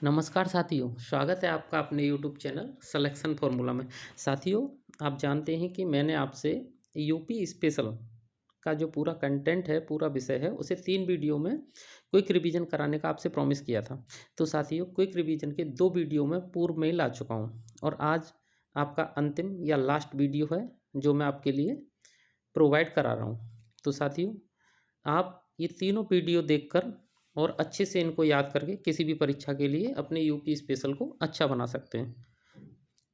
नमस्कार साथियों, स्वागत है आपका अपने यूट्यूब चैनल सिलेक्शन फार्मूला में। साथियों, आप जानते हैं कि मैंने आपसे यूपी स्पेशल का जो पूरा कंटेंट है, पूरा विषय है, उसे 3 वीडियो में क्विक रिवीजन कराने का आपसे प्रॉमिस किया था। तो साथियों, क्विक रिवीजन के 2 वीडियो मैं पूर्व में ही ला चुका हूँ और आज आपका अंतिम या लास्ट वीडियो है, जो मैं आपके लिए प्रोवाइड करा रहा हूँ। तो साथियों, आप ये तीनों वीडियो देखकर और अच्छे से इनको याद करके किसी भी परीक्षा के लिए अपने यूपी स्पेशल को अच्छा बना सकते हैं।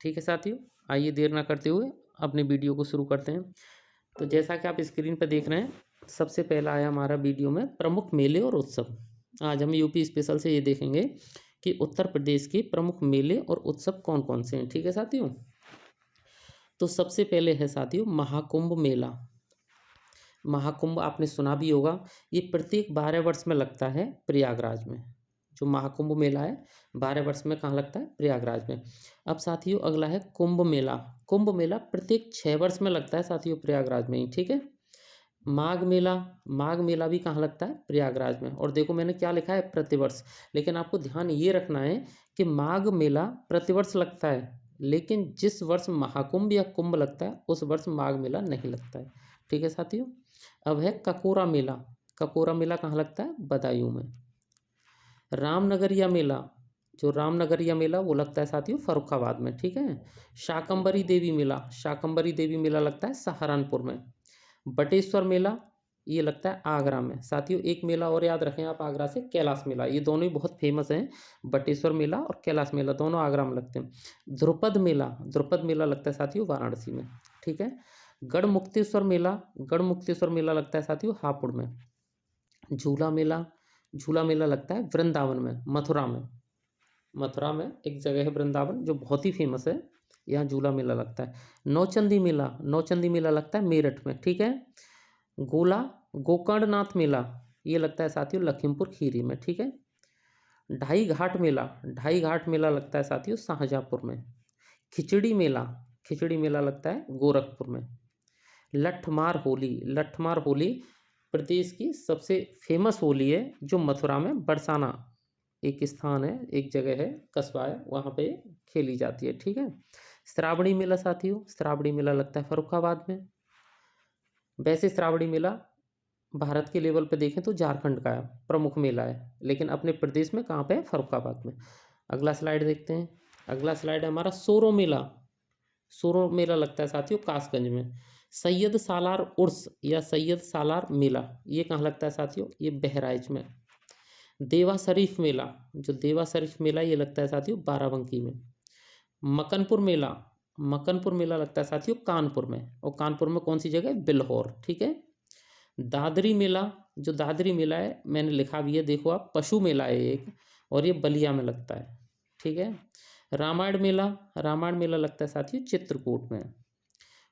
ठीक है साथियों, आइए देर ना करते हुए अपने वीडियो को शुरू करते हैं। तो जैसा कि आप स्क्रीन पर देख रहे हैं, सबसे पहला आया हमारा वीडियो में प्रमुख मेले और उत्सव। आज हम यूपी स्पेशल से ये देखेंगे कि उत्तर प्रदेश के प्रमुख मेले और उत्सव कौन कौन से हैं। ठीक है साथियों, तो सबसे पहले है साथियों महाकुंभ मेला। महाकुंभ आपने सुना भी होगा, ये प्रत्येक 12 वर्ष में लगता है प्रयागराज में। जो महाकुंभ मेला है 12 वर्ष में कहाँ लगता है? प्रयागराज में। अब साथियों अगला है कुंभ मेला। कुंभ मेला प्रत्येक 6 वर्ष में लगता है साथियों, प्रयागराज में ही। ठीक है। माघ मेला, माघ मेला भी कहाँ लगता है? प्रयागराज में। और देखो मैंने क्या लिखा है, प्रतिवर्ष। लेकिन आपको ध्यान ये रखना है कि माघ मेला प्रतिवर्ष लगता है, लेकिन जिस वर्ष महाकुंभ या कुंभ लगता है उस वर्ष माघ मेला नहीं लगता है। ठीक है साथियों। अब है ककोरा मेला। ककोरा मेला कहाँ लगता है? बदायूं में। रामनगरिया मेला, जो रामनगरिया मेला वो लगता है साथियों फर्रुखाबाद में। ठीक है। शाकंबरी देवी मेला, शाकंबरी देवी मेला लगता है सहारनपुर में। बटेश्वर मेला ये लगता है आगरा में। साथियों एक मेला और याद रखें आप आगरा से, कैलाश मेला। ये दोनों ही बहुत फेमस हैं, बटेश्वर मेला और कैलाश मेला, दोनों आगरा में लगते हैं। ध्रुपद मेला, ध्रुपद मेला लगता है साथियों वाराणसी में। ठीक है। गढ़मुक्तेश्वर मेला, गढ़मुक्तेश्वर मेला लगता है साथियों हापुड़ में। झूला मेला, झूला मेला लगता है वृंदावन में, मथुरा में। मथुरा में एक जगह है वृंदावन जो बहुत ही फेमस है, यहाँ झूला मेला लगता है। नौचंदी मेला, नौचंदी मेला लगता है मेरठ में। ठीक है। गोला गोकर्णनाथ मेला ये लगता है साथियों लखीमपुर खीरी में। ठीक है। ढाई घाट मेला, ढाई घाट मेला लगता है साथियों शाहजहाँपुर में। खिचड़ी मेला, खिचड़ी मेला लगता है गोरखपुर में। लठमार होली, लठमार होली प्रदेश की सबसे फेमस होली है, जो मथुरा में बरसाना एक स्थान है, एक जगह है, कस्बा है, वहाँ पे खेली जाती है। ठीक है। श्रावणी मेला साथियों, श्रावणी मेला लगता है फर्रुखाबाद में। वैसे श्रावणी मेला भारत के लेवल पे देखें तो झारखंड का प्रमुख मेला है, लेकिन अपने प्रदेश में कहाँ पे है? फर्रुखाबाद में। अगला स्लाइड देखते हैं। अगला स्लाइड है हमारा सोरो मेला। सोरो मेला लगता है साथियों कासगंज में। सैयद सालार उर्स या सैयद सालार मेला ये कहाँ लगता है साथियों? ये बहराइच में। देवा शरीफ मेला, जो देवा शरीफ मेला ये लगता है साथियों बाराबंकी में। मकनपुर मेला, मकनपुर मेला लगता है साथियों कानपुर में। और कानपुर में कौन सी जगह? बिल्हौर। ठीक है। दादरी मेला, जो दादरी मेला है मैंने लिखा भी है, देखो आप, पशु मेला है एक, और ये बलिया में लगता है। ठीक है। रामायण मेला, रामायण मेला लगता है साथियों चित्रकूट में।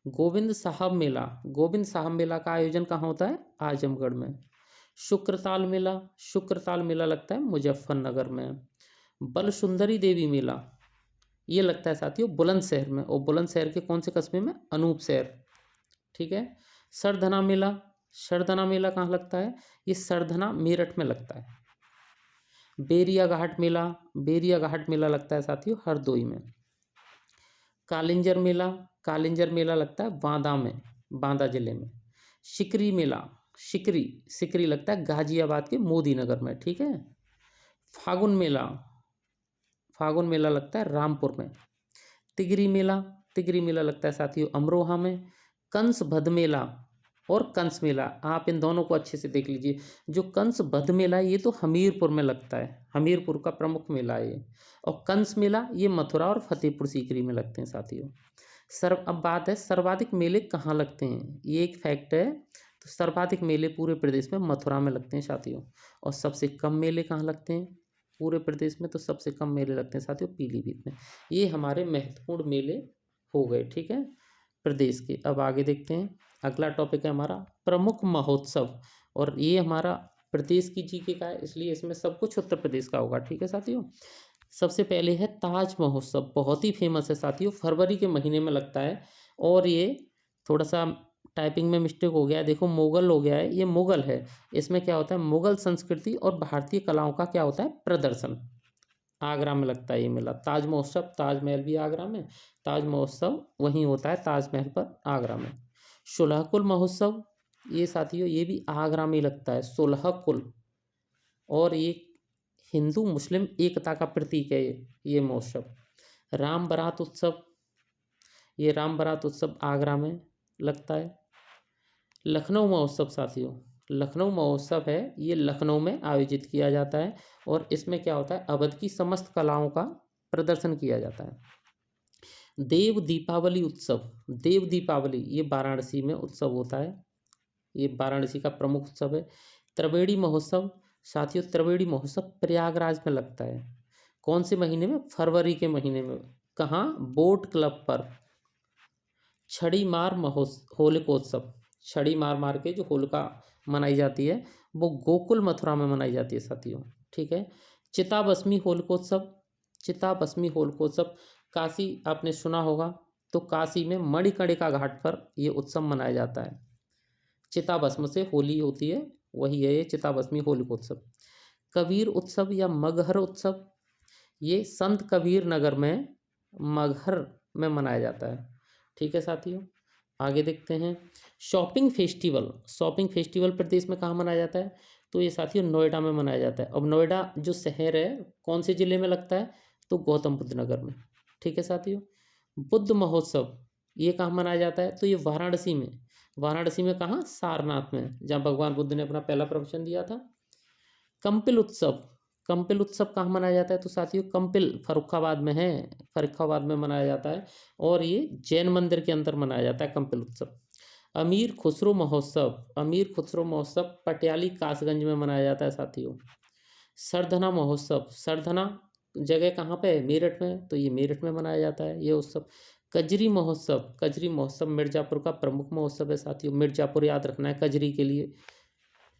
गोविंद साहब मेला, गोविंद साहब मेला का आयोजन कहाँ होता है? आजमगढ़ में। शुक्रताल मेला, शुक्रताल मेला लगता है मुजफ्फरनगर में। बल सुंदरी देवी मेला ये लगता है साथियों बुलंदशहर में, और बुलंदशहर के कौन से कस्बे में? अनूपशहर। ठीक है। सरधना मेला, सरधना मेला कहाँ लगता है? ये सरधना मेरठ में लगता है। बेरिया घाट मेला, बेरिया घाट मेला लगता है साथियों हरदोई में। कालिंजर मेला, कालिंजर मेला लगता है बांदा में, बांदा जिले में। सिकरी मेला, सिकरी, सिकरी लगता है गाजियाबाद के मोदी नगर में। ठीक है। फागुन मेला, फागुन मेला लगता है रामपुर में। तिगरी मेला, तिगरी मेला लगता है साथियों अमरोहा में। कंस बध मेला और कंस मेला, आप इन दोनों को अच्छे से देख लीजिए। जो कंस बध मेला है ये तो हमीरपुर में लगता है, हमीरपुर का प्रमुख मेला है ये। और कंस मेला ये मथुरा और फतेहपुर सीकरी में लगते हैं साथियों। अब बात है सर्वाधिक मेले कहाँ लगते हैं, ये एक फैक्ट है। तो सर्वाधिक मेले पूरे प्रदेश में मथुरा में लगते हैं साथियों। और सबसे कम मेले कहाँ लगते हैं पूरे प्रदेश में? तो सबसे कम मेले लगते हैं साथियों पीलीभीत में। ये हमारे महत्वपूर्ण मेले हो गए। ठीक है, प्रदेश के। अब आगे देखते हैं। अगला टॉपिक है हमारा प्रमुख महोत्सव, और ये हमारा प्रदेश की जीके का है, इसलिए इसमें सब कुछ उत्तर प्रदेश का होगा। ठीक है साथियों। सबसे पहले है ताज महोत्सव, बहुत ही फेमस है साथियों, फरवरी के महीने में लगता है। और ये थोड़ा सा टाइपिंग में मिस्टेक हो गया है, देखो मुगल हो गया है, ये मुगल है। इसमें क्या होता है? मुगल संस्कृति और भारतीय कलाओं का क्या होता है? प्रदर्शन। आगरा में लगता है ये मेला। ताज महोत्सव, ताजमहल भी आगरा में, ताज महोत्सव वहीं होता है ताजमहल पर आगरा में। सुलहकुल महोत्सव, ये साथियों ये भी आगरा में ही लगता है, सुलहकुल। और ये हिंदू मुस्लिम एकता का प्रतीक है ये महोत्सव। राम बारात उत्सव, ये राम बारात उत्सव आगरा में लगता है। लखनऊ महोत्सव साथियों, लखनऊ महोत्सव है, ये लखनऊ में आयोजित किया जाता है और इसमें क्या होता है, अवध की समस्त कलाओं का प्रदर्शन किया जाता है। देव दीपावली उत्सव, देव दीपावली ये वाराणसी में उत्सव होता है, ये वाराणसी का प्रमुख उत्सव है। त्रिवेणी महोत्सव साथियों, त्रिवेणी महोत्सव प्रयागराज में लगता है। कौन से महीने में, फरवरी के महीने में। कहाँ, बोट क्लब पर। छड़ी मार होलिकोत्सव, छड़ी मार मार के जो होलिका मनाई जाती है वो गोकुल मथुरा में मनाई जाती है साथियों, ठीक है। चिताभस्मी होलिकोत्सव, चिताभस्मी होलिकोत्सव काशी आपने सुना होगा, तो काशी में मणिकर्णिका घाट पर ये उत्सव मनाया जाता है। चिताभस्म से होली होती है, वही है ये चिताभस्मी होलिकोत्सव। कबीर उत्सव या मगहर उत्सव, ये संत कबीर नगर में मगहर में मनाया जाता है, ठीक है साथियों। आगे देखते हैं शॉपिंग फेस्टिवल, शॉपिंग फेस्टिवल प्रदेश में कहाँ मनाया जाता है, तो ये साथियों नोएडा में मनाया जाता है। अब नोएडा जो शहर है कौन से ज़िले में लगता है, तो गौतम बुद्ध नगर में, ठीक है साथियों। बुद्ध महोत्सव ये कहाँ मनाया जाता है, तो ये वाराणसी में, वाराणसी में कहाँ, सारनाथ में, जहाँ भगवान बुद्ध ने अपना पहला प्रवचन दिया था। कंपिल उत्सव, कंपिल उत्सव कहाँ मनाया जाता है, तो साथियों कंपिल फर्रुखाबाद में है, फर्रुखाबाद में मनाया जाता है और ये जैन मंदिर के अंदर मनाया जाता है कंपिल उत्सव। अमीर खुसरो महोत्सव, अमीर खुसरो महोत्सव पटियाली कासगंज में मनाया जाता है साथियों। सरधना महोत्सव, सरधना जगह कहाँ पे है, मेरठ में, तो ये मेरठ में मनाया जाता है ये उत्सव। कजरी महोत्सव, कजरी महोत्सव मिर्ज़ापुर का प्रमुख महोत्सव है साथियों, मिर्ज़ापुर याद रखना है कजरी के लिए।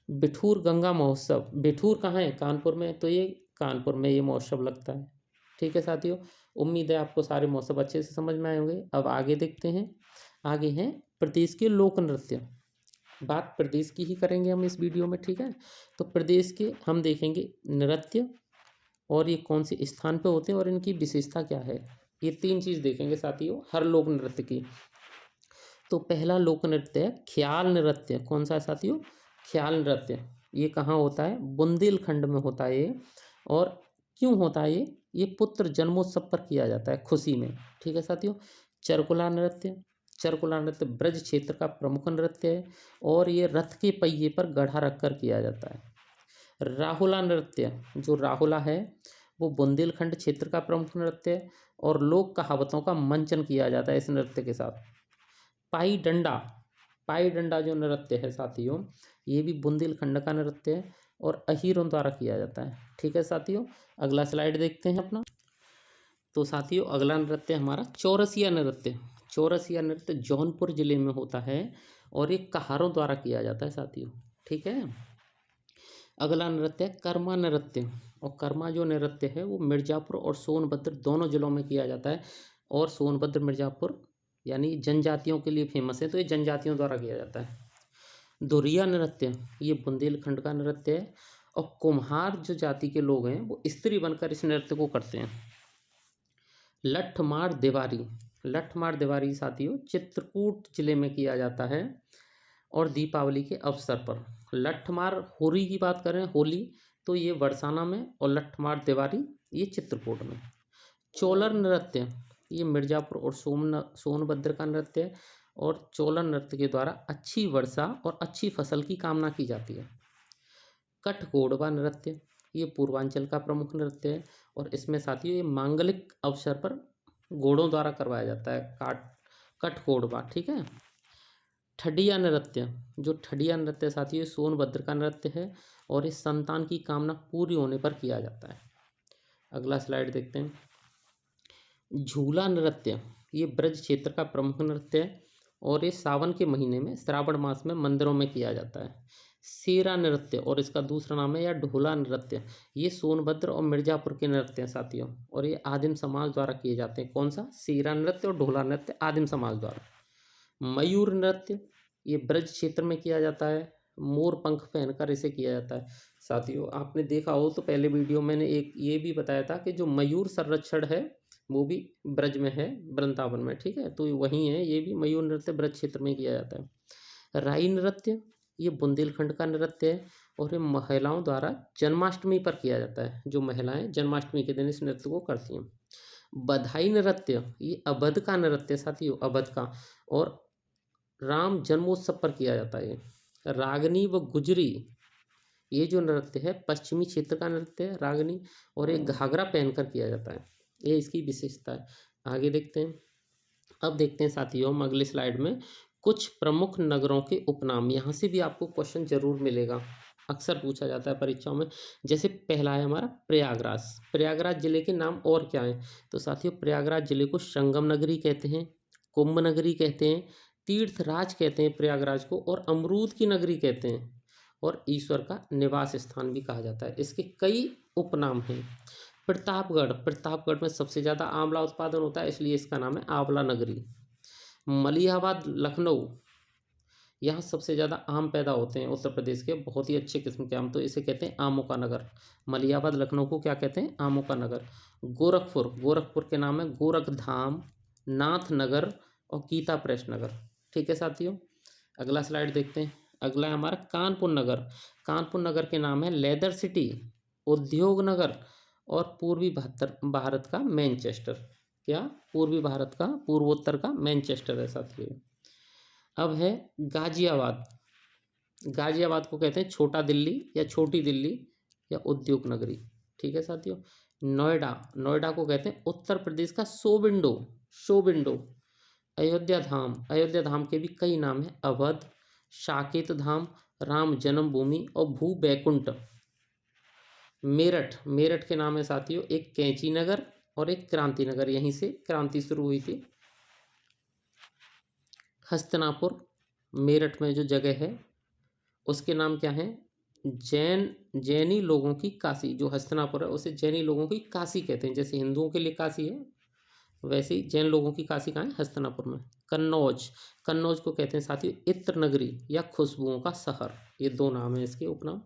बिठूर गंगा महोत्सव, बिठूर कहाँ है, कानपुर में, तो ये कानपुर में ये महोत्सव लगता है, ठीक है साथियों। उम्मीद है आपको सारे महोत्सव अच्छे से समझ में आए होंगे। अब आगे देखते हैं, आगे हैं प्रदेश के लोक नृत्य, बात प्रदेश की ही करेंगे हम इस वीडियो में, ठीक है। तो प्रदेश के हम देखेंगे नृत्य और ये कौन से स्थान पे होते हैं और इनकी विशेषता क्या है, ये तीन चीज़ देखेंगे साथियों हर लोक नृत्य की। तो पहला लोक नृत्य है ख्याल नृत्य, कौन सा है साथियों, ख्याल नृत्य। ये कहाँ होता है, बुंदेलखंड में होता है ये। और क्यों होता है ये पुत्र जन्मोत्सव पर किया जाता है, खुशी में, ठीक है साथियों। चरकुला नृत्य, चरकुला नृत्य ब्रज क्षेत्र का प्रमुख नृत्य है और ये रथ के पहिए पर गढ़ा रखकर किया जाता है। राहुला नृत्य, जो राहुला है वो बुंदेलखंड क्षेत्र का प्रमुख नृत्य है और लोक कहावतों का मंचन किया जाता है इस नृत्य के साथ। पाई डंडा, पाई डंडा जो नृत्य है साथियों ये भी बुंदेलखंड का नृत्य है और अहीरों द्वारा किया जाता है, ठीक है साथियों। अगला स्लाइड देखते हैं अपना। तो साथियों अगला नृत्य हमारा चौरसिया नृत्य, चौरसिया नृत्य जौनपुर जिले में होता है और ये कहारों द्वारा किया जाता है साथियों, ठीक है। अगला नृत्य है कर्मा नृत्य, और कर्मा जो नृत्य है वो मिर्ज़ापुर और सोनभद्र दोनों जिलों में किया जाता है और सोनभद्र मिर्ज़ापुर यानी जनजातियों के लिए फेमस है, तो ये जनजातियों द्वारा किया जाता है। धुरिया नृत्य ये बुंदेलखंड का नृत्य है और कुम्हार जो जाति के लोग हैं वो स्त्री बनकर इस नृत्य को करते हैं। लठमार देवारी, लठमार देवारी साथियों चित्रकूट जिले में किया जाता है और दीपावली के अवसर पर। लठमार होली की बात करें, होली, तो ये बरसाना में और लठमार देवारी ये चित्रकूट में। चोलर नृत्य ये मिर्ज़ापुर और सोनभद्र का नृत्य है और चोलर नृत्य के द्वारा अच्छी वर्षा और अच्छी फसल की कामना की जाती है। कठकोडवा नृत्य ये पूर्वांचल का प्रमुख नृत्य है और इसमें साथियों ये मांगलिक अवसर पर घोड़ों द्वारा करवाया जाता है, कठकोडवा, ठीक है। ठडिया नृत्य, जो ठडिया नृत्य साथियों ये सोनभद्र का नृत्य है और इस संतान की कामना पूरी होने पर किया जाता है। अगला स्लाइड देखते हैं। झूला नृत्य ये ब्रज क्षेत्र का प्रमुख नृत्य है और ये सावन के महीने में श्रावण मास में मंदिरों में किया जाता है। सेरा नृत्य और इसका दूसरा नाम है या ढोला नृत्य, ये सोनभद्र और मिर्ज़ापुर के नृत्य हैं साथियों और ये आदिम समाज द्वारा किए जाते हैं। कौन सा, सेरा नृत्य और ढोला नृत्य आदिम समाज द्वारा। मयूर नृत्य ये ब्रज क्षेत्र में किया जाता है, मोर पंख पहनकर इसे किया जाता है। साथियों आपने देखा हो तो पहले वीडियो मैंने एक ये भी बताया था कि जो मयूर संरक्षण है वो भी ब्रज में है, वृंदावन में, ठीक है, तो वहीं है, ये भी मयूर नृत्य ब्रज क्षेत्र में किया जाता है। राई नृत्य ये बुंदेलखंड का नृत्य है और ये महिलाओं द्वारा जन्माष्टमी पर किया जाता है, जो महिलाएं जन्माष्टमी के दिन इस नृत्य को करती हैं। बधाई नृत्य ये अवध का नृत्य है साथियों, अवध का, और राम जन्मोत्सव पर किया जाता है। रागनी व गुजरी ये जो नृत्य है पश्चिमी क्षेत्र का नृत्य है रागनी, और एक घाघरा पहनकर किया जाता है, ये इसकी विशेषता है। आगे देखते हैं। अब देखते हैं साथियों हम अगले स्लाइड में कुछ प्रमुख नगरों के उपनाम, यहाँ से भी आपको क्वेश्चन जरूर मिलेगा, अक्सर पूछा जाता है परीक्षाओं में। जैसे पहला है हमारा प्रयागराज। प्रयागराज जिले के नाम और क्या हैं? तो साथियों प्रयागराज जिले को संगम नगरी कहते हैं, कुंभ नगरी कहते हैं, तीर्थराज कहते हैं प्रयागराज को, और अमरूद की नगरी कहते हैं, और ईश्वर का निवास स्थान भी कहा जाता है। इसके कई उपनाम हैं। प्रतापगढ़, प्रतापगढ़ में सबसे ज़्यादा आंवला उत्पादन होता है इसलिए इसका नाम है आंवला नगरी। मलिहाबाद लखनऊ, यहाँ सबसे ज़्यादा आम पैदा होते हैं उत्तर प्रदेश के, बहुत ही अच्छे किस्म के आम, तो इसे कहते हैं आमों का नगर। मलिहाबाद लखनऊ को क्या कहते हैं? आमों का नगर। गोरखपुर, गोरखपुर के नाम है गोरखधाम, नाथ नगर और गीता प्रेस नगर। ठीक है साथियों, अगला स्लाइड देखते हैं। अगला है हमारा कानपुर नगर। कानपुर नगर के नाम है लेदर सिटी, उद्योग नगर और पूर्वी भारत का मैनचेस्टर। क्या? पूर्वी भारत का, पूर्वोत्तर का मैनचेस्टर है साथियों। अब है गाजियाबाद। गाजियाबाद को कहते हैं छोटा दिल्ली या छोटी दिल्ली या उद्योग नगरी। ठीक है साथियों। नोएडा, नोएडा को कहते हैं उत्तर प्रदेश का show window, show window. Ayodhya Dham, Ayodhya Dham के भी कई नाम हैं, अवध, साकेत धाम, राम जन्मभूमि और भू बैकुंठ। मेरठ, मेरठ के नाम है साथियों एक कैंची नगर और एक क्रांति नगर, यहीं से क्रांति शुरू हुई थी। हस्तिनापुर, मेरठ में जो जगह है उसके नाम क्या है? जैनी लोगों की काशी। जो हस्तिनापुर है उसे जैनी लोगों की काशी कहते हैं, जैसे हिंदुओं के लिए काशी है वैसे ही जैन लोगों की काशी कहाँ है? हस्तिनापुर में। कन्नौज, कन्नौज को कहते हैं साथियों इत्र नगरी या खुशबुओं का शहर, ये दो नाम है इसके उपनाम।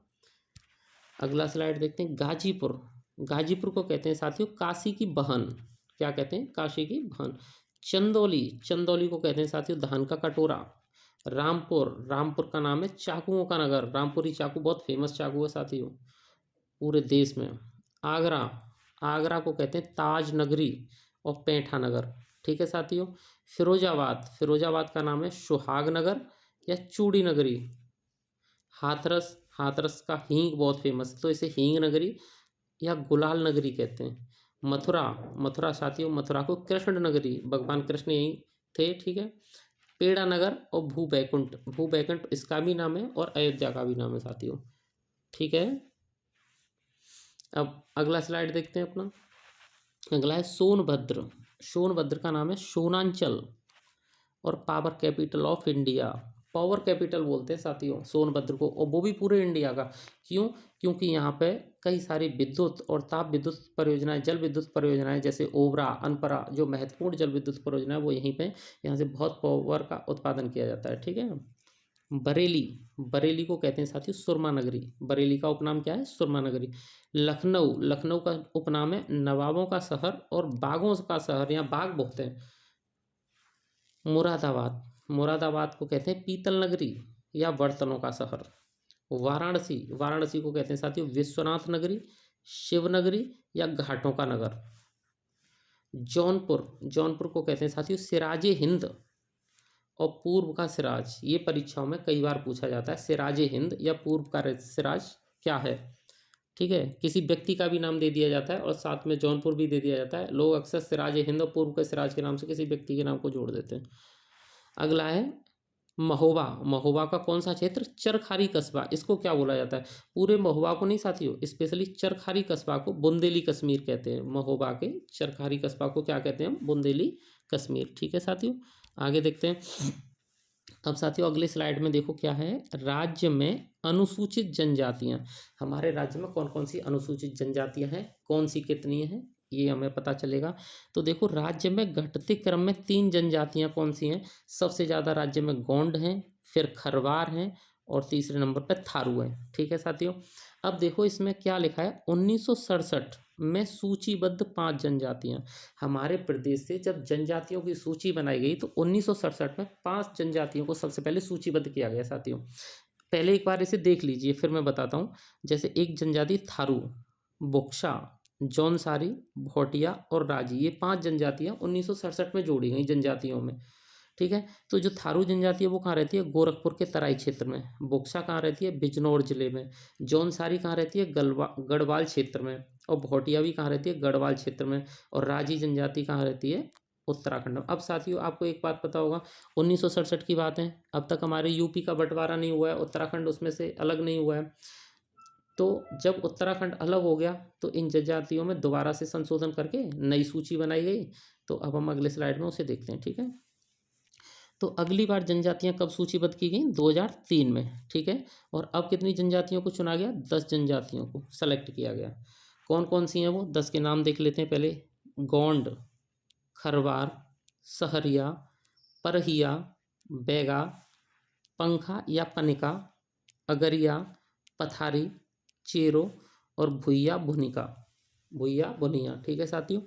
अगला स्लाइड देखते हैं। गाजीपुर, गाजीपुर को कहते हैं साथियों काशी की बहन। क्या कहते हैं? काशी की बहन। चंदौली, चंदौली को कहते हैं साथियों धान का कटोरा। रामपुर, रामपुर का नाम है चाकुओं का नगर, रामपुरी चाकू बहुत फेमस चाकू है साथियों पूरे देश में। आगरा, आगरा को कहते हैं ताज नगरी और पैंठा नगर। ठीक है साथियों। फिरोजाबाद, फिरोजाबाद का नाम है सुहाग नगर या चूड़ी नगरी। हाथरस, हाथरस का हींग बहुत फेमस तो इसे हींग नगरी या गुलाल नगरी कहते हैं। मथुरा, मथुरा साथियों मथुरा को कृष्ण नगरी, भगवान कृष्ण यहीं थे। ठीक है। पेड़ा नगर और भू बैकुंठ, भू बैकुंठ इसका भी नाम है और अयोध्या का भी नाम है साथियों। ठीक है। अब अगला स्लाइड देखते हैं अपना। अगला है सोनभद्र। सोनभद्र का नाम है सोनांचल और power capital of India, power capital बोलते हैं साथियों सोनभद्र को, और वो भी पूरे इंडिया का। क्यों? क्योंकि यहाँ पे कई सारी विद्युत और ताप विद्युत परियोजनाएं, जल विद्युत परियोजनाएं जैसे ओबरा, अनपरा जो महत्वपूर्ण जल विद्युत परियोजना है वो यहीं पे, यहाँ से बहुत पावर का उत्पादन किया जाता है। ठीक है। बरेली, बरेली को कहते हैं साथियों सुरमा नगरी, बरेली का उपनाम क्या है? सुरमा नगरी। लखनऊ, लखनऊ का उपनाम है नवाबों का शहर और बागों का शहर, यहाँ बाग बहुत हैं। मुरादाबाद, मुरादाबाद को कहते हैं पीतल नगरी या बर्तनों का शहर। वाराणसी, वाराणसी को कहते हैं साथियों विश्वनाथ नगरी, शिव नगरी या घाटों का नगर। जौनपुर, जौनपुर को कहते हैं साथियों सिराजे हिंद और पूर्व का सिराज, ये परीक्षाओं में कई बार पूछा जाता है, सिराजे हिंद या पूर्व का सिराज क्या है। ठीक है। किसी व्यक्ति का भी नाम दे दिया जाता है और साथ में जौनपुर भी दे दिया जाता है, लोग अक्सर सिराजे हिंद और पूर्व के सिराज के नाम से किसी व्यक्ति के नाम को जोड़ देते हैं। अगला है महोबा, महोबा का कौन सा क्षेत्र? चरखारी कस्बा, इसको क्या बोला जाता है? पूरे महोबा को नहीं साथियों, स्पेशली चरखारी कस्बा को बुंदेली कश्मीर कहते हैं। महोबा के चरखारी कस्बा को क्या कहते हैं? बुंदेली कश्मीर। ठीक है साथियों, आगे देखते हैं। अब साथियों अगले स्लाइड में देखो क्या है, राज्य में अनुसूचित जनजातियां। हमारे राज्य में कौन कौन सी अनुसूचित जनजातियां हैं, कौन सी कितनी हैं, ये हमें पता चलेगा। तो देखो राज्य में घटते क्रम में 3 जनजातियां कौन सी हैं? सबसे ज़्यादा राज्य में गोंड हैं, फिर खरवार हैं और तीसरे नंबर पर थारू हैं। ठीक है साथियों। अब देखो इसमें क्या लिखा है, 1967 में सूचीबद्ध 5 जनजातियां। हमारे प्रदेश से जब जनजातियों की सूची बनाई गई तो 1967 में 5 जनजातियों को सबसे पहले सूचीबद्ध किया गया साथियों। पहले एक बार इसे देख लीजिए फिर मैं बताता हूँ। जैसे एक जनजाति थारू, बुक्शा, जौनसारी, भोटिया और राजी, ये 5 जनजातियां 1967 में जोड़ी गई जनजातियों में। ठीक है, तो जो थारू जनजाति है वो कहाँ रहती है, गोरखपुर के तराई क्षेत्र में। बोक्सा कहाँ रहती है, बिजनौर जिले में। जौनसारी कहाँ रहती है, गढ़वाल क्षेत्र में। और भोटिया भी कहाँ रहती है, गढ़वाल क्षेत्र में। और राजी जनजाति कहाँ रहती है, उत्तराखंड में। अब साथियों आपको एक बात पता होगा, 1967 की बात है, अब तक हमारे यूपी का बंटवारा नहीं हुआ है, उत्तराखंड उसमें से अलग नहीं हुआ है। तो जब उत्तराखंड अलग हो गया तो इन जनजातियों में दोबारा से संशोधन करके नई सूची बनाई गई। तो अब हम अगले स्लाइड में उसे देखते हैं। ठीक है, तो अगली बार जनजातियां कब सूचीबद्ध की गई, 2003 में। ठीक है, और अब कितनी जनजातियों को चुना गया, 10 जनजातियों को सेलेक्ट किया गया। कौन कौन सी हैं वो 10 के नाम देख लेते हैं पहले। गोंड, खरवार, सहरिया, परहिया, बैगा, पंखा या पनिका, अगरिया, पथारी, चेरो और भुइया भुनिका, भुइया भुनिया। ठीक है साथियों,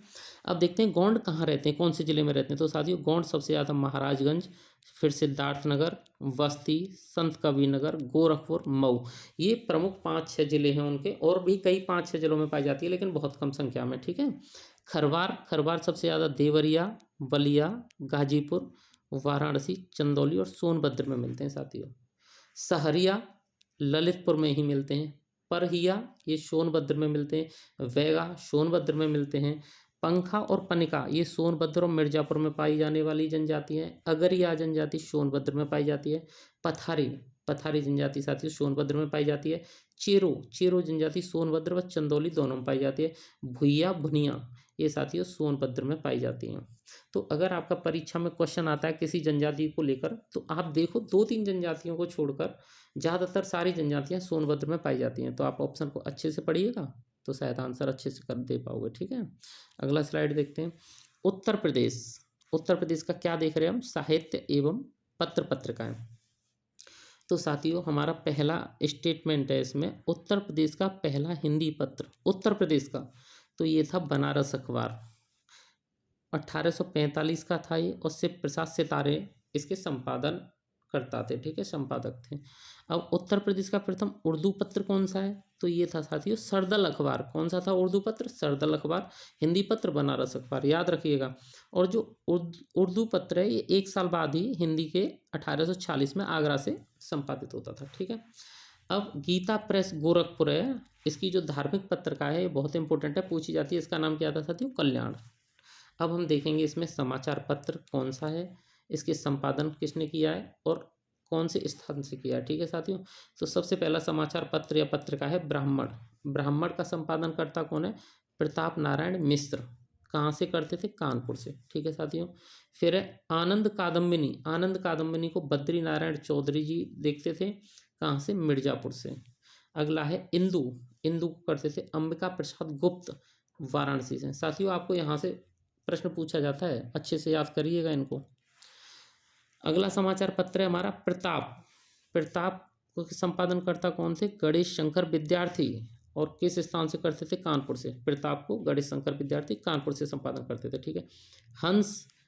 अब देखते हैं गोंड कहाँ रहते हैं, कौन से जिले में रहते हैं। तो साथियों गोंड सबसे ज़्यादा महाराजगंज, फिर सिद्धार्थनगर, बस्ती, संत कबीरनगर, गोरखपुर, मऊ, ये प्रमुख 5-6 जिले हैं उनके। और भी कई 5-6 जिलों में पाई जाती है लेकिन बहुत कम संख्या में। ठीक है, खरवार सबसे ज़्यादा देवरिया, बलिया, गाजीपुर, वाराणसी, चंदौली और सोनभद्र में मिलते हैं साथियों। सहरिया ललितपुर में ही मिलते हैं। परहिया ये सोनभद्र में मिलते हैं। वैगा सोनभद्र में मिलते हैं। पंखा और पनिका ये सोनभद्र और मिर्जापुर में पाई जाने वाली जनजाति है। अगरिया जनजाति सोनभद्र में पाई जाती है। पथारी जनजाति साथियों सोनभद्र में पाई जाती है। चेरो जनजाति सोनभद्र व चंदौली दोनों में पाई जाती है। भुइया भुनिया ये साथियों सोनभद्र में पाई जाती हैं। तो अगर आपका परीक्षा में क्वेश्चन आता है किसी जनजाति को लेकर तो आप देखो 2-3 जनजातियों को छोड़कर ज़्यादातर सारी जनजातियां सोनभद्र में पाई जाती हैं। तो आप ऑप्शन को अच्छे से पढ़िएगा तो शायद आंसर अच्छे से कर दे पाओगे। ठीक है, अगला स्लाइड देखते हैं। उत्तर प्रदेश का क्या देख रहे हैं हम, साहित्य एवं पत्र पत्रिकाएं। तो साथियों हमारा पहला स्टेटमेंट है इसमें, उत्तर प्रदेश का पहला हिंदी पत्र उत्तर प्रदेश का, तो ये था बनारस अखबार। 1845 का था ये, और शिव प्रसाद सितारे इसके संपादन करता थे। ठीक है, संपादक थे। अब उत्तर प्रदेश का प्रथम उर्दू पत्र कौन सा है, तो ये था साथियों सरदल अखबार। कौन सा था उर्दू पत्र, सरदल अखबार। हिंदी पत्र बनारस अखबार, याद रखिएगा। और जो उर्दू पत्र है ये 1 साल बाद ही हिंदी के 1846 में आगरा से संपादित होता था। ठीक है, अब गीता प्रेस गोरखपुर है, इसकी जो धार्मिक पत्रिका है ये बहुत इंपॉर्टेंट है, पूछी जाती है। इसका नाम क्या था साथियों, कल्याण। अब हम देखेंगे इसमें समाचार पत्र कौन सा है, इसके संपादन किसने किया है और कौन से स्थान से किया है। ठीक है साथियों, तो सबसे पहला समाचार पत्र या पत्रिका है ब्राह्मण का संपादन करता कौन है, प्रताप नारायण मिश्र। कहाँ से करते थे, कानपुर से। ठीक है साथियों, फिर है आनंद कादम्बिनी को बद्री नारायण चौधरी जी देखते थे। कहाँ से, मिर्जापुर से। अगला है इंदु को करते थे अंबिका प्रसाद गुप्त, वाराणसी से। साथियों आपको यहाँ से प्रश्न पूछा जाता है, अच्छे से याद करिएगा इनको। अगला समाचार पत्र है हमारा प्रताप को संपादन करता कौन थे, गणेश शंकर विद्यार्थी। और किस स्थान से करते थे, कानपुर से। प्रताप को गणेश शंकर विद्यार्थी कानपुर से संपादन करते थे। ठीक है,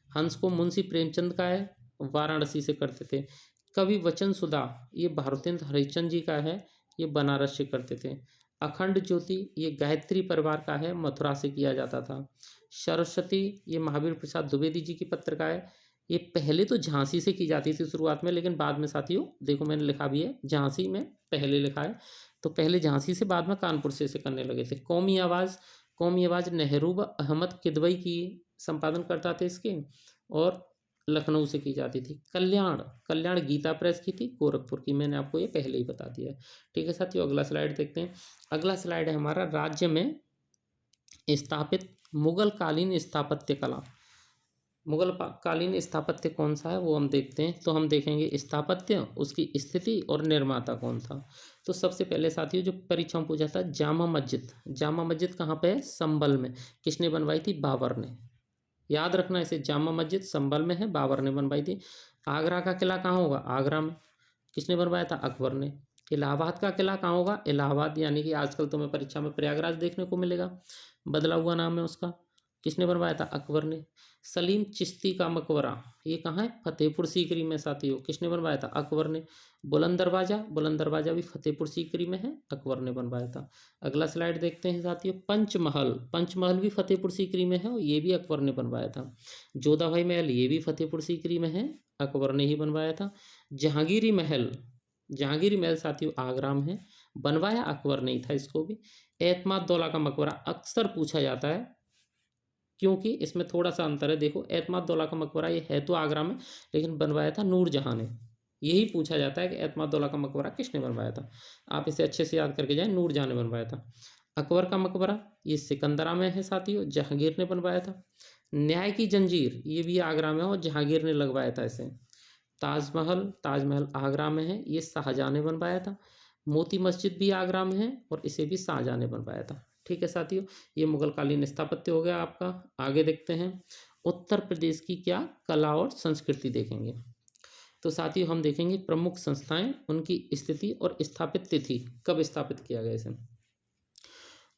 हंस को मुंशी प्रेमचंद का है, वाराणसी से करते थे। कवि वचन सुधा ये भारतेंद्र हरिश्चंद्र जी का है, ये बनारस से करते थे। अखंड ज्योति ये गायत्री परिवार का है, मथुरा से किया जाता था। सरस्वती ये महावीर प्रसाद द्विवेदी जी की पत्रिका है, ये पहले तो झांसी से की जाती थी शुरुआत में, लेकिन बाद में साथियों देखो मैंने लिखा भी है, झांसी में पहले लिखा है, तो पहले झांसी से बाद में कानपुर से इसे करने लगे थे। कौमी आवाज़ नेहरू व अहमद किदवई की संपादन करता थे इसके, और लखनऊ से की जाती थी। कल्याण गीता प्रेस की थी, गोरखपुर की, मैंने आपको ये पहले ही बता दिया है। ठीक है साथियों, अगला स्लाइड देखते हैं। अगला स्लाइड है हमारा राज्य में स्थापित मुगल कालीन स्थापत्य कला। मुगल कालीन स्थापत्य कौन सा है वो हम देखते हैं। तो हम देखेंगे स्थापत्य, उसकी स्थिति और निर्माता कौन था। तो सबसे पहले साथियों जो परीक्षा में पूछा था, जामा मस्जिद कहाँ पे है, संभल में। किसने बनवाई थी, बाबर ने। याद रखना इसे, जामा मस्जिद संभल में है, बाबर ने बनवाई थी। आगरा का किला कहाँ होगा, आगरा में। किसने बनवाया था, अकबर ने। इलाहाबाद का किला कहाँ होगा? इलाहाबाद, यानी कि आजकल तुम्हें परीक्षा में प्रयागराज देखने को मिलेगा, बदला हुआ नाम है उसका। किसने बनवाया था? अकबर ने। सलीम चिश्ती का मकबरा, ये कहाँ है? फतेहपुर सीकरी में साथियों। किसने बनवाया था? अकबर ने। बुलंद दरवाजा, बुलंद दरवाजा भी फतेहपुर सीकरी में है, अकबर ने बनवाया था। अगला स्लाइड देखते हैं साथियों। पंचमहल, पंचमहल भी फतेहपुर सीकरी में है और ये भी अकबर ने बनवाया था। जोधाभाई महल, ये भी फतेहपुर सीकरी में है, अकबर ने ही बनवाया था। जहांगीरी महल, जहांगीरी महल साथियों आगरा में है, बनवाया अकबर नहीं था इसको भी। एतमाद दौला का मकबरा अक्सर पूछा जाता है, क्योंकि इसमें थोड़ा सा अंतर है। देखो, एतमाद दौला का मकबरा ये है तो आगरा में, लेकिन बनवाया था नूरजहां ने। यही पूछा जाता है कि एतमाद दौला का मकबरा किसने बनवाया था। आप इसे अच्छे से याद करके जाएं, नूरजहां ने बनवाया था। अकबर का मकबरा ये सिकंदरा में है साथियों, जहांगीर ने बनवाया था। न्याय की जंजीर ये भी आगरा में और जहांगीर ने लगवाया था इसे। ताजमहल, ताजमहल आगरा में है, ये शाहजहां ने बनवाया था। मोती मस्जिद भी आगरा में है और इसे भी शाहजहां ने बनवाया था। ठीक है साथियों, ये मुगलकालीन स्थापत्य हो गया आपका। आगे देखते हैं, उत्तर प्रदेश की क्या कला और संस्कृति देखेंगे। तो साथियों हम देखेंगे प्रमुख संस्थाएं, उनकी स्थिति और स्थापित तिथि, कब स्थापित किया गया इसे।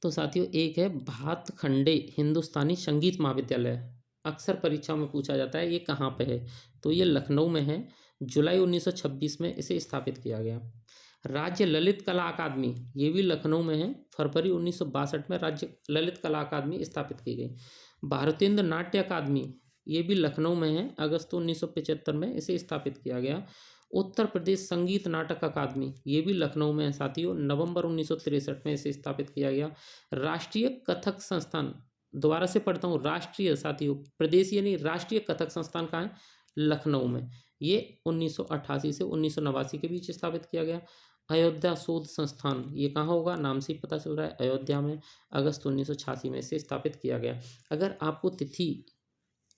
तो साथियों एक है भातखंडे हिंदुस्तानी संगीत महाविद्यालय, अक्सर परीक्षाओं में पूछा जाता है ये कहाँ पे है, तो ये लखनऊ में है। जुलाई 1926 में इसे स्थापित किया गया। राज्य ललित कला अकादमी, ये भी लखनऊ में है, फरवरी 1962 में राज्य ललित कला अकादमी स्थापित की गई। भारतेंद्र नाट्य अकादमी, ये भी लखनऊ में है, अगस्त 1975 में इसे स्थापित किया गया। उत्तर प्रदेश संगीत नाटक अकादमी, ये भी लखनऊ में है साथियों, नवंबर 1963 में इसे स्थापित किया गया। राष्ट्रीय कथक संस्थान, दोबारा से पढ़ता हूँ, राष्ट्रीय साथियों, प्रदेश यानी राष्ट्रीय कथक संस्थान कहाँ है? लखनऊ में। ये 1988 से 1989 के बीच स्थापित किया गया। अयोध्या शोध संस्थान, ये कहाँ होगा? नाम से ही पता चल रहा है, अयोध्या में, अगस्त 1986 में इसे स्थापित किया गया। अगर आपको तिथि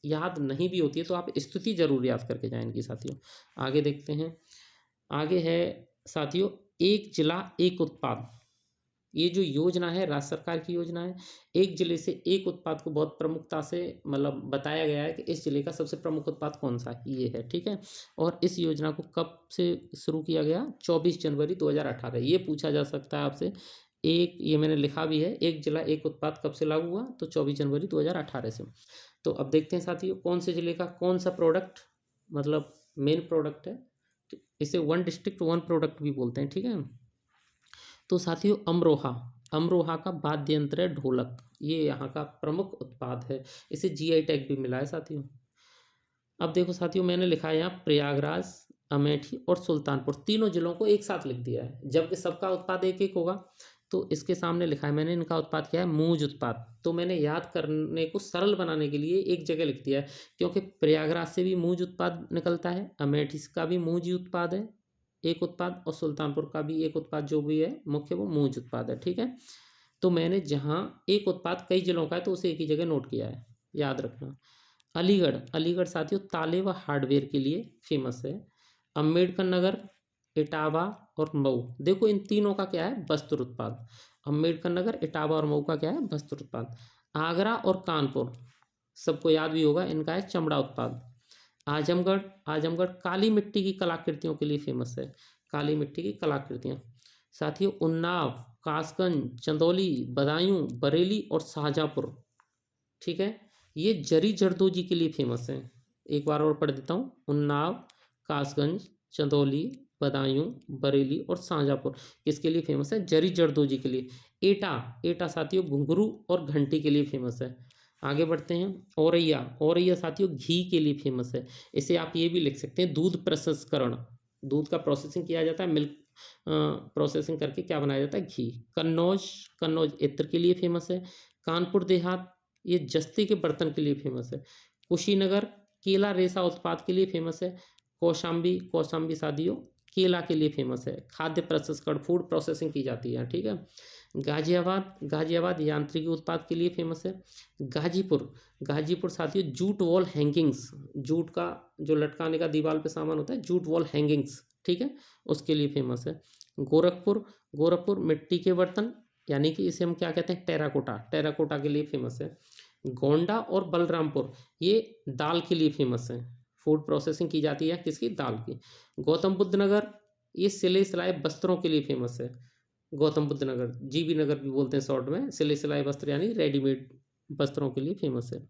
याद नहीं भी होती है तो आप स्तुति जरूर याद करके जाएं इनकी साथियों। आगे देखते हैं, आगे है साथियों एक जिला एक उत्पाद। ये जो योजना है राज्य सरकार की योजना है, एक जिले से एक उत्पाद को बहुत प्रमुखता से मतलब बताया गया है कि इस जिले का सबसे प्रमुख उत्पाद कौन सा है, ये है। ठीक है, और इस योजना को कब से शुरू किया गया? 24 जनवरी 2018। ये पूछा जा सकता है आपसे, एक ये मैंने लिखा भी है, एक जिला एक उत्पाद कब से लागू हुआ? तो 24 जनवरी 2018 से। तो अब देखते हैं साथियों कौन से जिले का कौन सा प्रोडक्ट मतलब मेन प्रोडक्ट है, तो इसे वन डिस्ट्रिक्ट वन प्रोडक्ट भी बोलते हैं। ठीक है, तो साथियों अमरोहा, अमरोहा का वाद्य यंत्र है ढोलक, ये यहाँ का प्रमुख उत्पाद है, इसे जीआई टैग भी मिला है साथियों। अब देखो साथियों मैंने लिखा है यहाँ प्रयागराज, अमेठी और सुल्तानपुर, तीनों जिलों को एक साथ लिख दिया है, जबकि सबका उत्पाद एक एक होगा। तो इसके सामने लिखा है मैंने, इनका उत्पाद क्या है? मूज उत्पाद। तो मैंने याद करने को सरल बनाने के लिए एक जगह लिख दिया है, क्योंकि प्रयागराज से भी मूज उत्पाद निकलता है, अमेठी का भी मूज ही उत्पाद है एक उत्पाद, और सुल्तानपुर का भी एक उत्पाद जो भी है मुख्य वो मूज उत्पाद है। ठीक है, तो मैंने जहाँ एक उत्पाद कई जिलों का है तो उसे एक ही जगह नोट किया है, याद रखना। अलीगढ़, अलीगढ़ साथियों ताले व हार्डवेयर के लिए फेमस है। अम्बेडकर नगर, इटावा और मऊ, देखो इन तीनों का क्या है? वस्त्र उत्पाद। अम्बेडकर नगर, इटावा और मऊ का क्या है? वस्त्र उत्पाद। आगरा और कानपुर सबको याद भी होगा, इनका है चमड़ा उत्पाद। आजमगढ़, आजमगढ़ काली मिट्टी की कलाकृतियों के लिए फेमस है, काली मिट्टी की कलाकृतियाँ। साथियों उन्नाव, कासगंज, चंदौली, बदायूं, बरेली और शाहजहाँपुर, ठीक है, ये जरी जरदोजी के लिए फेमस है। एक बार और पढ़ देता हूँ, उन्नाव, कासगंज, चंदौली, बदायूं, बरेली और शाहजहाँपुर किसके लिए फेमस है? जरी जरदोजी के लिए। एटा, एटा साथियों घुंघरू और घंटी के लिए फेमस है। आगे बढ़ते हैं, औरैया, औरैया साथियों घी के लिए फेमस है। इसे आप ये भी लिख सकते हैं दूध प्रसंस्करण, दूध का प्रोसेसिंग किया जाता है, मिल्क प्रोसेसिंग करके क्या बनाया जाता है? घी। कन्नौज, कन्नौज इत्र के लिए फेमस है। कानपुर देहात ये जस्ती के बर्तन के लिए फेमस है। कुशीनगर केला रेशा उत्पाद के लिए फेमस है। कौशाम्बी, कौशाम्बी साथियों केला के लिए फेमस है, खाद्य प्रसंस्करण फूड प्रोसेसिंग की जाती है। ठीक है, गाजियाबाद, गाजियाबाद यांत्रिकी उत्पाद के लिए फेमस है। गाजीपुर, गाजीपुर साथियों जूट वॉल हैंगिंग्स, जूट का जो लटकाने का दीवार पे सामान होता है जूट वॉल हैंगिंग्स, ठीक है, उसके लिए फेमस है। गोरखपुर, गोरखपुर मिट्टी के बर्तन यानी कि इसे हम क्या कहते हैं? टेराकोटा, टेराकोटा के लिए फेमस है। गोंडा और बलरामपुर ये दाल के लिए फेमस है, फूड प्रोसेसिंग की जाती है किसकी? दाल की। गौतम बुद्ध नगर ये सिले सिलाए वस्त्रों के लिए फेमस है। गौतम बुद्ध नगर, जीबी नगर भी बोलते हैं शॉर्ट में, सिले सिलाए वस्त्र यानी रेडीमेड वस्त्रों के लिए फेमस है।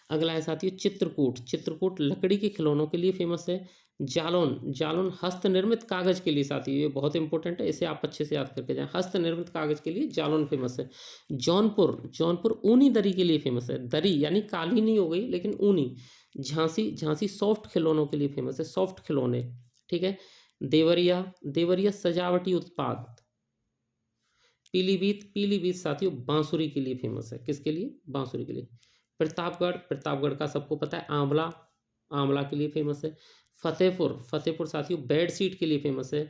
अगला है साथियों चित्रकूट, चित्रकूट लकड़ी के खिलौनों के लिए फेमस है। जालौन, जालौन हस्त निर्मित कागज के लिए साथियों, ये बहुत इंपॉर्टेंट है, इसे आप अच्छे से याद करके जाएं, हस्त निर्मित कागज के लिए जालौन फेमस है। जौनपुर, जौनपुर ऊनी दरी के लिए फेमस है, दरी यानी काली नहीं हो गई लेकिन ऊनी। झांसी, झांसी सॉफ्ट खिलौनों के लिए फेमस है, सॉफ्ट खिलौने, ठीक है। देवरिया, देवरिया सजावटी उत्पाद। पीलीभीत, पीलीभीत साथियों बांसुरी के लिए फेमस है, किसके लिए, बांसुरी के लिए। प्रतापगढ़, प्रतापगढ़ का सबको पता है आंवला, आंवला के लिए फेमस है। फतेहपुर, फतेहपुर साथियों बेड शीट के लिए फेमस है।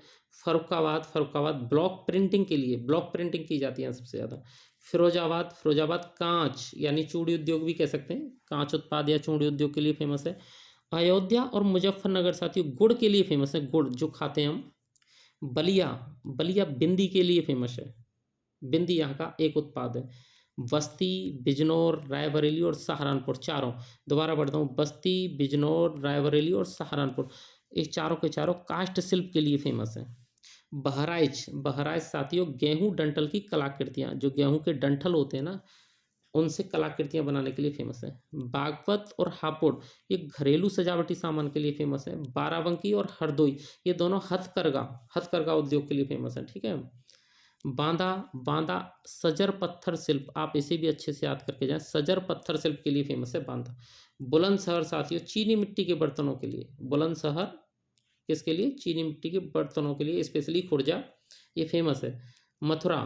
फर्रुखाबाद, फर्रुखाबाद ब्लॉक प्रिंटिंग के लिए, ब्लॉक प्रिंटिंग की जाती है सबसे ज़्यादा। फिरोजाबाद, फिरोजाबाद कांच यानी चूड़ी उद्योग भी कह सकते हैं, कांच उत्पाद या चूड़ी उद्योग के लिए फेमस है। अयोध्या और मुजफ्फरनगर साथियों गुड़ के लिए फेमस है, गुड़ जो खाते हैं हम। बलिया, बलिया बिंदी के लिए फेमस है, बिंदी यहाँ का एक उत्पाद है। बस्ती, बिजनौर, रायबरेली और सहारनपुर, चारों, दोबारा पढ़ता हूँ, बस्ती, बिजनौर, रायबरेली और सहारनपुर, ये चारों के चारों काष्ठ शिल्प के लिए फेमस है। बहराइच, बहराइच साथियों गेहूं डंठल की कलाकृतियाँ, जो गेहूं के डंठल होते हैं ना उनसे कलाकृतियाँ बनाने के लिए फेमस है। बागपत और हापुड़ ये घरेलू सजावटी सामान के लिए फेमस है। बाराबंकी और हरदोई ये दोनों हथकरघा, हथकरघा उद्योग के लिए फेमस है, ठीक है। बांदा, बांदा सजर पत्थर शिल्प, आप इसे भी अच्छे से याद करके जाएं, सजर पत्थर शिल्प के लिए फेमस है बांदा। बुलंदशहर साथियों चीनी मिट्टी के बर्तनों के लिए, बुलंदशहर किसके लिए, चीनी मिट्टी के बर्तनों के लिए, स्पेशली खुर्जा ये फेमस है। मथुरा,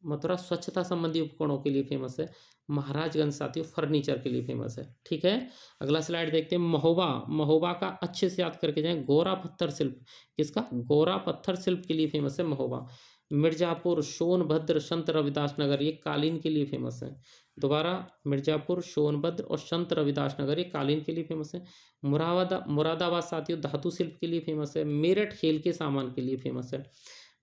मथुरा स्वच्छता संबंधी उपकरणों के लिए फेमस है। महाराजगंज साथियों फर्नीचर के लिए फेमस है, ठीक है। अगला स्लाइड देखते हैं, महोबा, महोबा का अच्छे से याद करके जाएं, गोरा पत्थर शिल्प, किसका, गोरा पत्थर शिल्प के लिए फेमस है महोबा। मिर्जापुर, सोनभद्र, संत रविदास नगर ये कालीन के लिए फेमस है। दोबारा मिर्जापुर, सोनभद्र और संत रविदास नगर ये कालीन के लिए फेमस है। मुरादाबाद साथियों धातु शिल्प के लिए फेमस है। मेरठ खेल के सामान के लिए फेमस है।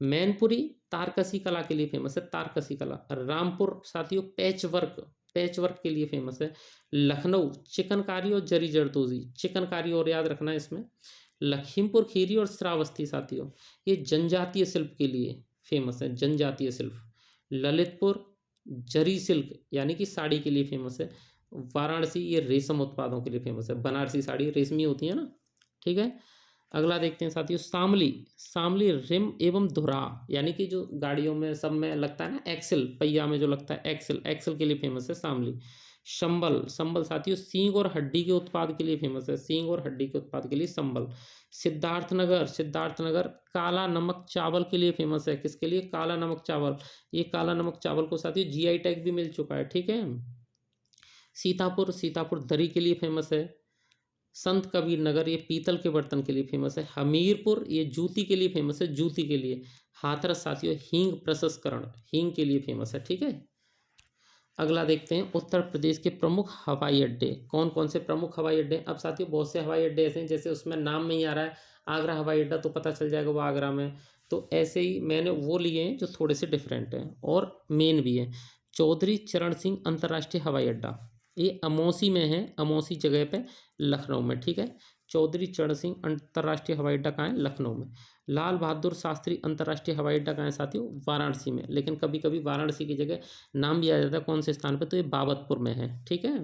मैनपुरी तारकसी कला के लिए फेमस है, तारकसी कला। रामपुर साथियों पैच वर्क, पैच वर्क के लिए फेमस है। लखनऊ चिकनकारी और जरी जरदोजी, चिकनकारी और याद रखना है इसमें। लखीमपुर खीरी और श्रावस्ती साथियों ये जनजातीय शिल्प के लिए फेमस है, जनजातीय शिल्प। ललितपुर जरी सिल्क यानी कि साड़ी के लिए फेमस है। वाराणसी ये रेशम उत्पादों के लिए फेमस है, बनारसी साड़ी रेशमी होती है ना, ठीक है। अगला देखते हैं साथियों शामली, शामली रिम एवं धुरा यानी कि जो गाड़ियों में सब में लगता है ना एक्सेल, पहिया में जो लगता है एक्सेल, एक्सेल के लिए फेमस है शामली। संबल, संबल साथियों सींग और हड्डी के उत्पाद के लिए फेमस है, सींग और हड्डी के उत्पाद के लिए संबल। सिद्धार्थनगर, सिद्धार्थनगर काला नमक चावल के लिए फेमस है, किसके लिए, काला नमक चावल, ये काला नमक चावल को साथियों जीआई टैग भी मिल चुका है, ठीक है। सीतापुर, सीतापुर दरी के लिए फेमस है। संत कबीर नगर ये पीतल के बर्तन के लिए फेमस है। हमीरपुर ये जूती के लिए फेमस है, जूती के लिए। हाथरस साथियों हींग प्रसंस्करण, हींग के लिए फेमस है, ठीक है। अगला देखते हैं उत्तर प्रदेश के प्रमुख हवाई अड्डे, कौन कौन से प्रमुख हवाई अड्डे। अब साथियों बहुत से हवाई अड्डे ऐसे हैं जैसे उसमें नाम में ही आ रहा है आगरा हवाई अड्डा, तो पता चल जाएगा वो आगरा में, तो ऐसे ही मैंने वो लिए हैं जो थोड़े से डिफरेंट हैं और मेन भी है। चौधरी चरण सिंह अंतर्राष्ट्रीय हवाई अड्डा ये अमौसी में है, अमौसी जगह पे लखनऊ में, ठीक है। चौधरी चरण सिंह अंतर्राष्ट्रीय हवाई अड्डा कहाँ है, लखनऊ में। लाल बहादुर शास्त्री अंतर्राष्ट्रीय हवाई अड्डा कहाँ है साथियों, वाराणसी में, लेकिन कभी कभी वाराणसी की जगह नाम भी आ जाता है कौन से स्थान पे, तो ये बाबतपुर में है, ठीक है।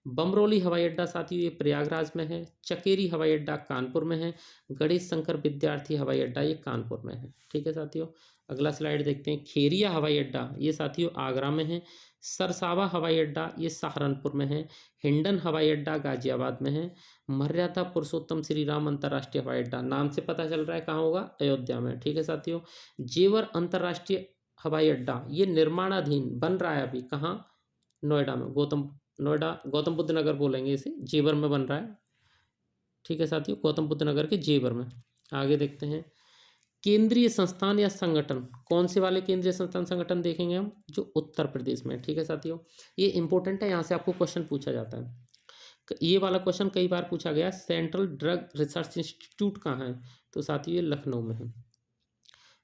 बमरोली हवाई अड्डा साथियों ये प्रयागराज में है। चकेरी हवाई अड्डा कानपुर में है। गणेश शंकर विद्यार्थी हवाई अड्डा ये कानपुर में है, ठीक है साथियों। अगला स्लाइड देखते हैं, खेरिया हवाई अड्डा ये साथियों आगरा में है। सरसावा हवाई अड्डा ये सहारनपुर में है। हिंडन हवाई अड्डा गाजियाबाद में है। मर्यादा पुरुषोत्तम श्री राम अंतर्राष्ट्रीय हवाई अड्डा नाम से पता चल रहा है कहाँ होगा, अयोध्या में, ठीक है साथियों। जेवर अंतर्राष्ट्रीय हवाई अड्डा ये निर्माणाधीन बन रहा है अभी, कहाँ, नोएडा में, नोएडा गौतम बुद्ध नगर बोलेंगे इसे, जेवर में बन रहा है, ठीक है साथियों, गौतम बुद्ध नगर के जेवर में। आगे देखते हैं केंद्रीय संस्थान या संगठन, कौन से वाले केंद्रीय संस्थान संगठन देखेंगे हम, जो उत्तर प्रदेश में, ठीक है साथियों। ये इंपॉर्टेंट है, यहाँ से आपको क्वेश्चन पूछा जाता है, ये वाला क्वेश्चन कई बार पूछा गया। सेंट्रल ड्रग रिसर्च इंस्टीट्यूट कहाँ है, तो साथियों ये लखनऊ में है।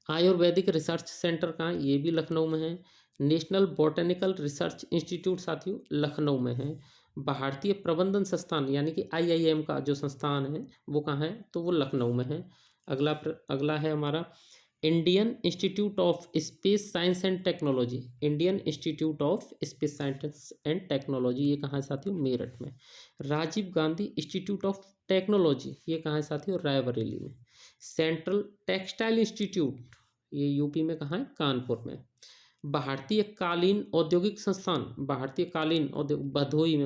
आयुर्वेदिक रिसर्च सेंटर कहाँ है, ये भी लखनऊ में है। नेशनल बॉटनिकल रिसर्च इंस्टीट्यूट साथियों लखनऊ में है। भारतीय प्रबंधन संस्थान यानी कि आईआईएम का जो संस्थान है वो कहाँ है, तो वो लखनऊ में है। अगला है हमारा Indian Institute of Space Science and Technology. Indian Institute of Space Science and Technology ये कहाँ है साथियों? मेरठ में। Rajiv Gandhi Institute of Technology ये कहाँ है साथियों? रायबरेली में। सेंट्रल टेक्सटाइल इंस्टीट्यूट ये यूपी में कहाँ है? कानपुर में। भारतीय कालीन औद्योगिक संस्थान, भारतीय कालीन औद्योगिक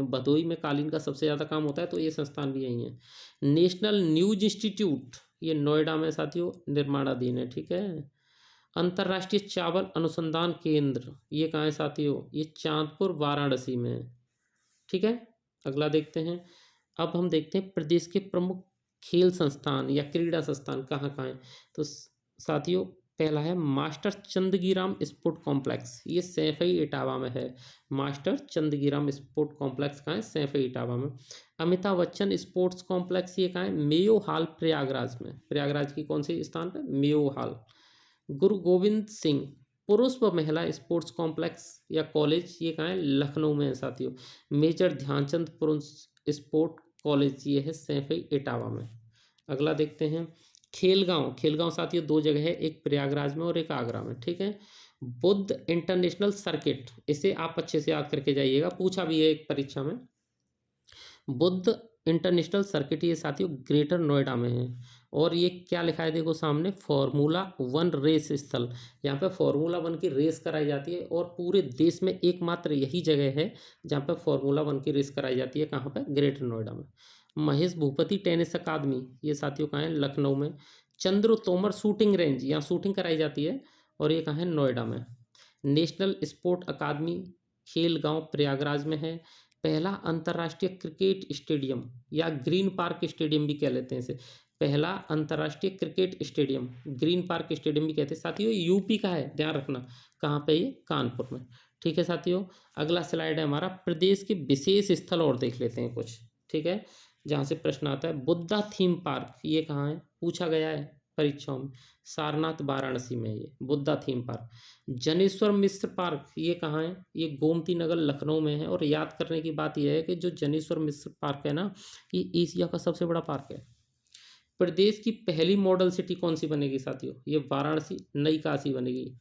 भदोई में कालीन का सबसे ज़्यादा काम होता है, तो ये संस्थान भी यही है। नेशनल न्यूज इंस्टीट्यूट ये नोएडा में साथियों निर्माणाधीन है, ठीक है। अंतर्राष्ट्रीय चावल अनुसंधान केंद्र ये कहाँ है साथियों? ये चांदपुर वाराणसी में है, ठीक है। अगला देखते हैं। अब हम देखते हैं प्रदेश के प्रमुख खेल संस्थान या क्रीड़ा संस्थान कहाँ कहाँ हैं। तो साथियों पहला है मास्टर चंदगीराम स्पोर्ट कॉम्प्लेक्स, ये सैफई इटावा में है। मास्टर चंदगीराम स्पोर्ट कॉम्प्लेक्स कहाँ है? सैफई इटावा में। अमिताभ बच्चन स्पोर्ट्स कॉम्प्लेक्स ये कहाँ है? मेयो हॉल प्रयागराज में। प्रयागराज की कौन सी स्थान पे? Mayo hall. गुरु गोविंद सिंह पुरुष व महिला स्पोर्ट्स कॉम्प्लेक्स या कॉलेज ये कहाँ है? लखनऊ में है साथियों। मेजर ध्यानचंद पुरुष स्पोर्ट कॉलेज ये है सैफई इटावा में। अगला देखते हैं खेलगांव। खेलगांव साथियों दो जगह है, एक प्रयागराज में और एक आगरा में, ठीक है। बुद्ध इंटरनेशनल सर्किट, इसे आप अच्छे से याद करके जाइएगा, पूछा भी है एक परीक्षा में। बुद्ध इंटरनेशनल सर्किट ये साथियों ग्रेटर नोएडा में है। और ये क्या लिखा है देखो सामने? फॉर्मूला 1 रेस स्थल। यहाँ पे फॉर्मूला 1 की रेस कराई जाती है और पूरे देश में एकमात्र यही जगह है जहाँ पे फॉर्मूला 1 की रेस कराई जाती है। कहाँ पे? ग्रेटर नोएडा में। महेश भूपति टेनिस अकादमी ये साथियों कहाँ है? लखनऊ में। चंद्र तोमर शूटिंग रेंज यहाँ शूटिंग कराई जाती है और ये कहाँ है? नोएडा में। नेशनल स्पोर्ट अकादमी खेलगांव प्रयागराज में है। पहला अंतर्राष्ट्रीय क्रिकेट स्टेडियम या ग्रीन पार्क स्टेडियम भी कह लेते हैं इसे। पहला अंतर्राष्ट्रीय cricket stadium green park stadium भी कहते हैं साथियों। यूपी का है, ध्यान रखना। कहाँ पे? ये कानपुर में, ठीक है साथियों। अगला स्लाइड है हमारा प्रदेश के विशेष स्थल और देख लेते हैं कुछ, ठीक है, जहाँ से प्रश्न आता है। बुद्धा थीम पार्क ये कहाँ है? पूछा गया है परीक्षाओं में। सारनाथ वाराणसी में ये Buddha theme park. Janeshwar Mishra park ये कहाँ है? ये गोमती नगर लखनऊ में है। और याद करने की बात यह है कि जो जनेश्वर मिश्र पार्क है ना, ये एशिया का सबसे बड़ा पार्क है। प्रदेश की पहली मॉडल सिटी कौन सी बनेगी साथियों? ये वाराणसी नई काशी बनेगी।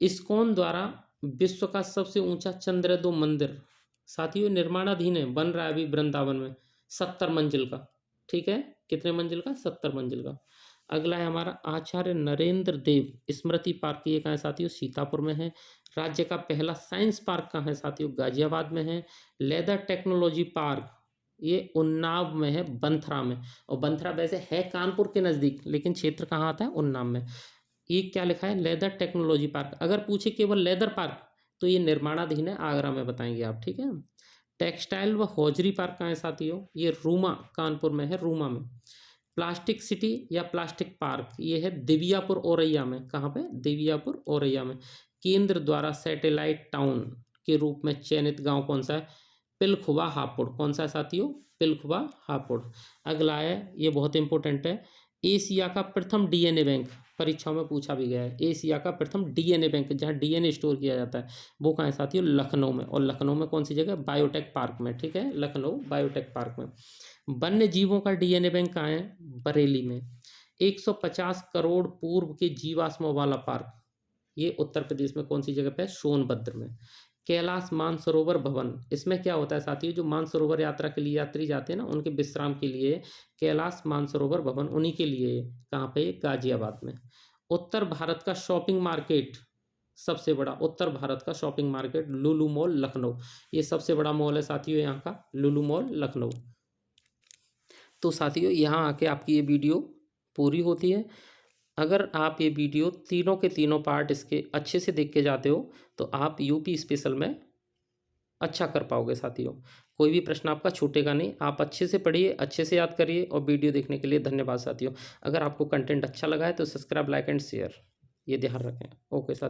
इस्कॉन द्वारा विश्व का सबसे ऊंचा चंद्रदो मंदिर साथियों निर्माणाधीन है, बन रहा है अभी वृंदावन में, 70 मंजिल का, ठीक है। कितने मंजिल का? 70 मंजिल का। अगला है हमारा आचार्य नरेंद्र देव स्मृति पार्क, ये कहाँ है साथियों? सीतापुर में है। राज्य का पहला साइंस पार्क कहाँ है साथियों? गाजियाबाद में है। लेदर टेक्नोलॉजी पार्क ये उन्नाव में है, बंथरा में। और बंथरा वैसे है कानपुर के नज़दीक, लेकिन क्षेत्र कहाँ आता है? उन्नाव में। ये क्या लिखा है? Leather technology park. अगर पूछे केवल लेदर पार्क तो ये निर्माणाधीन है, आगरा में बताएंगे आप, ठीक है। टेक्सटाइल व हौजरी पार्क कहाँ है साथियों? ये रूमा कानपुर में है, रूमा में। प्लास्टिक सिटी या प्लास्टिक पार्क ये है दिव्यापुर औरैया में। कहाँ पे? दिव्यापुर औरैया में। केंद्र द्वारा सैटेलाइट टाउन के रूप में चयनित गांव कौन सा है? पिलखुवा हापुड़। कौन सा है साथियों? पिलखुवा हापुड़। अगला है, ये बहुत इंपॉर्टेंट है, एशिया का प्रथम डीएनए बैंक, परीक्षाओं में पूछा भी गया है। एशिया का प्रथम डीएनए बैंक जहाँ डीएनए स्टोर किया जाता है वो कहाँ है साथियों? लखनऊ में। और लखनऊ में कौन सी जगह? बायोटेक पार्क में, ठीक है, लखनऊ बायोटेक पार्क में। वन्य जीवों का डीएनए बैंक कहाँ है? बरेली में। 150 करोड़ पूर्व के जीवाश्मों वाला पार्क ये उत्तर प्रदेश में कौन सी जगह पे है? सोनभद्र में। कैलाश मानसरोवर भवन, इसमें क्या होता है साथियों? जो मानसरोवर यात्रा के लिए यात्री जाते हैं ना, उनके विश्राम के लिए कैलाश मानसरोवर भवन उन्हीं के लिए। कहाँ पे? गाजियाबाद में। उत्तर भारत का शॉपिंग मार्केट सबसे बड़ा, उत्तर भारत का शॉपिंग मार्केट लुलु मॉल लखनऊ, ये सबसे बड़ा मॉल है साथियों यहाँ का, लुलु मॉल लखनऊ। तो साथियों यहाँ आके आपकी ये वीडियो पूरी होती है। अगर आप ये वीडियो तीनों के तीनों पार्ट इसके अच्छे से देख के जाते हो तो आप यूपी स्पेशल में अच्छा कर पाओगे साथियों। कोई भी प्रश्न आपका छूटेगा नहीं। आप अच्छे से पढ़िए, अच्छे से याद करिए। और वीडियो देखने के लिए धन्यवाद साथियों। अगर आपको कंटेंट अच्छा लगा है तो सब्सक्राइब, लाइक एंड शेयर ये ध्यान रखें। ओके साथियों।